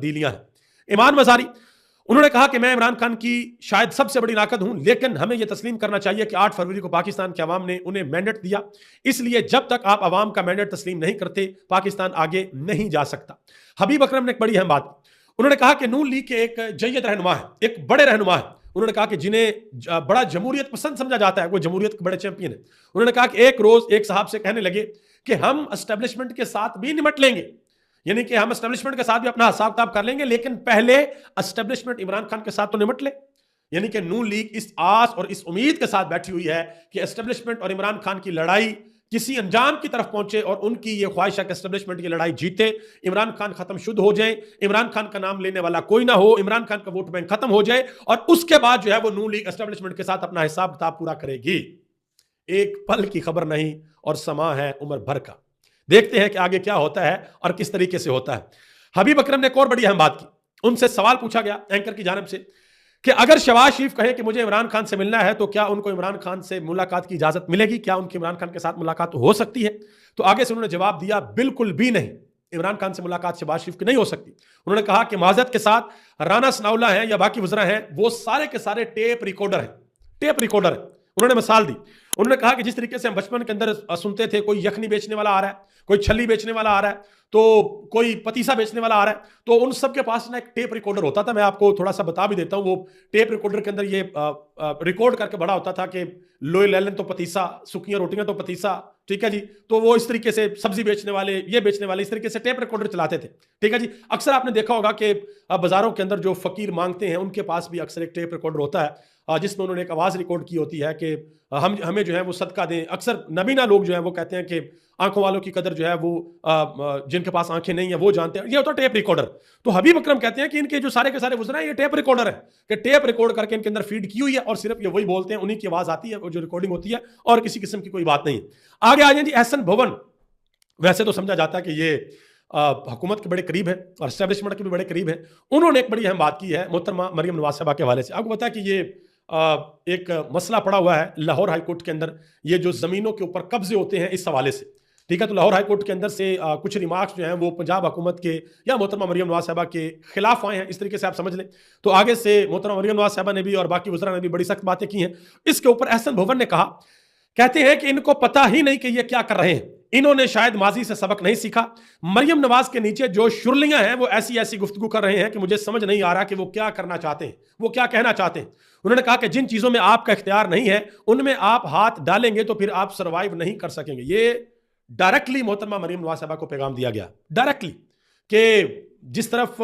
तब्दीलियां हैं। ईमान मज़ारी, उन्होंने कहा कि मैं इमरान खान की शायद सबसे बड़ी नाकद हूं, लेकिन हमें यह तस्लीम करना चाहिए कि 8 फरवरी को पाकिस्तान के अवाम ने उन्हें मैंडेट दिया, इसलिए जब तक आप अवाम का मैंडेट तस्लीम नहीं करते पाकिस्तान आगे नहीं जा सकता। हबीब अकरम ने एक बड़ी अहम बात, उन्होंने कहा कि नून लीग के एक जय्यद रहनुमा है, एक बड़े रहनुमा है। उन्होंने कहा कि जिन्हें बड़ा जमहूरियत पसंद समझा जाता है, वो जमहूरियत के बड़े चैंपियन है। उन्होंने कहा कि एक रोज एक साहब से कहने लगे कि हम एस्टेब्लिशमेंट के साथ भी निमट लेंगे, यानी कि हम एस्टेब्लिशमेंट के साथ भी अपना हिसाब किताब कर लेंगे, लेकिन पहले एस्टेब्लिशमेंट इमरान खान के साथ तो निमट ले। यानी कि नून लीग इस आस और इस उम्मीद के साथ बैठी हुई है कि एस्टेब्लिशमेंट और इमरान खान की लड़ाई किसी अंजाम की तरफ पहुंचे और उनकी ये ख्वाहिश है कि एस्टेब्लिशमेंट की लड़ाई जीते, इमरान खान खत्म शुद्ध हो जाए, इमरान खान का नाम लेने वाला कोई ना हो, इमरान खान का वोट बैंक खत्म हो जाए और उसके बाद जो है वो नून लीग एस्टेब्लिशमेंट के साथ अपना हिसाब किताब पूरा करेगी। एक पल की खबर नहीं और समा है उम्र भर का। देखते हैं कि आगे क्या होता है और किस तरीके से होता है। हबीब अकरम ने एक और बड़ी अहम बात की, उनसे सवाल पूछा गया एंकर की जानिब से कि अगर शहबाज शरीफ कहे कि मुझे इमरान खान से मिलना है तो क्या उनको इमरान खान से मुलाकात की इजाजत मिलेगी, क्या उनकी इमरान खान के साथ मुलाकात हो सकती है? तो आगे से उन्होंने जवाब दिया, बिल्कुल भी नहीं, इमरान खान से मुलाकात शहबाज शरीफ की नहीं हो सकती। उन्होंने कहा कि माजरत के साथ राना सनाउल्लाह हैं या बाकी वज़रा हैं, वो सारे के सारे टेप रिकॉर्डर हैं, टेप रिकॉर्डर है। उन्होंने मिसाल दी, उन्होंने कहा कि जिस तरीके से हम बचपन के अंदर सुनते थे, कोई यखनी बेचने वाला आ रहा है, कोई छल्ली बेचने वाला आ रहा है, तो कोई पतीसा बेचने वाला आ रहा है, तो उन सब के पास ना एक टेप रिकॉर्डर होता था। मैं आपको थोड़ा सा बता भी देता हूं, वो टेप रिकॉर्डर के अंदर ये रिकॉर्ड करके बड़ा होता था कि लोई लैलन तो पतीसा, सुखियां रोटियां तो पतीसा, ठीक है जी। तो वो इस तरीके से सब्जी बेचने वाले, ये बेचने वाले इस तरीके से टेप रिकॉर्डर चलाते थे, ठीक है जी। अक्सर आपने देखा होगा कि बाजारों के अंदर जो फकीर मांगते हैं उनके पास भी अक्सर एक टेप रिकॉर्डर होता है जिसमें उन्होंने एक आवाज़ रिकॉर्ड की होती है कि हमें जो है वो सदका दें। अक्सर नबीना लोग जो है वो कहते हैं कि आंखों वालों की कदर जो है वो जिनके पास आंखें नहीं है वो जानते हैं, ये होता है टेप रिकॉर्डर। तो हबीब अकरम कहते हैं कि इनके जो सारे के सारे वज़रा हैं ये टेप रिकॉर्डर है, कि टेप रिकॉर्ड करके इनके अंदर फीड की हुई है और सिर्फ ये वही बोलते हैं, उन्हीं की आवाज़ आती है और जो रिकॉर्डिंग होती है और किसी किस्म की कोई बात नहीं। आगे आ जाए जी एहसन भवन, वैसे तो समझा जाता है कि ये हुकूमत के बड़े करीब है और एस्टेब्लिशमेंट के भी बड़े करीब है। उन्होंने एक बड़ी अहम बात की है मोहतरमा मरियम नवाज साहबा के हवाले से। आपको पता है कि ये एक मसला पड़ा हुआ है लाहौर हाई कोर्ट के अंदर, ये जो ज़मीनों के ऊपर कब्जे होते हैं इस हवाले से, ठीक है। तो लाहौर हाई कोर्ट के अंदर से कुछ रिमार्क्स जो हैं वो पंजाब हुकूमत के या मोहतरमा मरियम नवाज साहबा के खिलाफ आए हैं, इस तरीके से आप समझ लें। तो आगे से मोहतरमा मरियम नवाज साहबा ने भी और बाकी वज़रा ने भी बड़ी सख्त बातें की हैं। इसके ऊपर एहसन भवन ने कहा, कहते हैं कि इनको पता ही नहीं कि ये क्या कर रहे हैं, इन्होंने शायद माजी से सबक नहीं सीखा। मरियम नवाज के नीचे जो शुरलियां हैं वो ऐसी ऐसी गुफ्तगू कर रहे हैं कि मुझे समझ नहीं आ रहा कि वो क्या करना चाहते हैं, वो क्या कहना चाहते हैं। उन्होंने कहा कि जिन चीजों में आपका इख्तियार नहीं है उनमें आप हाथ डालेंगे तो फिर आप सर्वाइव नहीं कर सकेंगे। ये डायरेक्टली मोहतरमा मरियम नवाज साहबा को पैगाम दिया गया, डायरेक्टली, कि जिस तरफ